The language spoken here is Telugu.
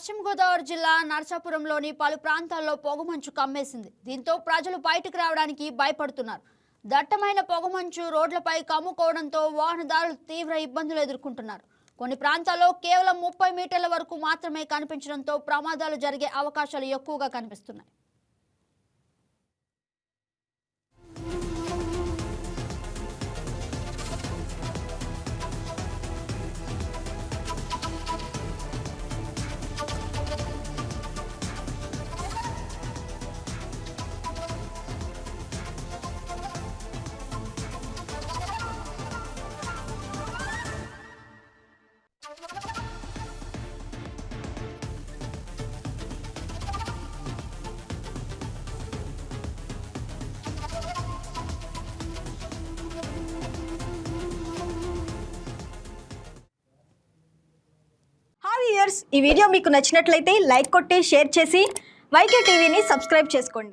పశ్చిమ గోదావరి జిల్లా నర్సాపురంలోని పలు ప్రాంతాల్లో పొగమంచు కమ్మేసింది. దీంతో ప్రజలు బయటకు రావడానికి భయపడుతున్నారు. దట్టమైన పొగమంచు రోడ్లపై కమ్ముకోవడంతో వాహనదారులు తీవ్ర ఇబ్బందులు ఎదుర్కొంటున్నారు. కొన్ని ప్రాంతాల్లో కేవలం 30 మీటర్ల వరకు మాత్రమే కనిపించడంతో ప్రమాదాలు జరిగే అవకాశాలు ఎక్కువగా కనిపిస్తున్నాయి. ఈ వీడియో మీకు నచ్చినట్లయితే లైక్ కొట్టి షేర్ చేసి వైకే టీవీని సబ్స్క్రైబ్ చేసుకోండి.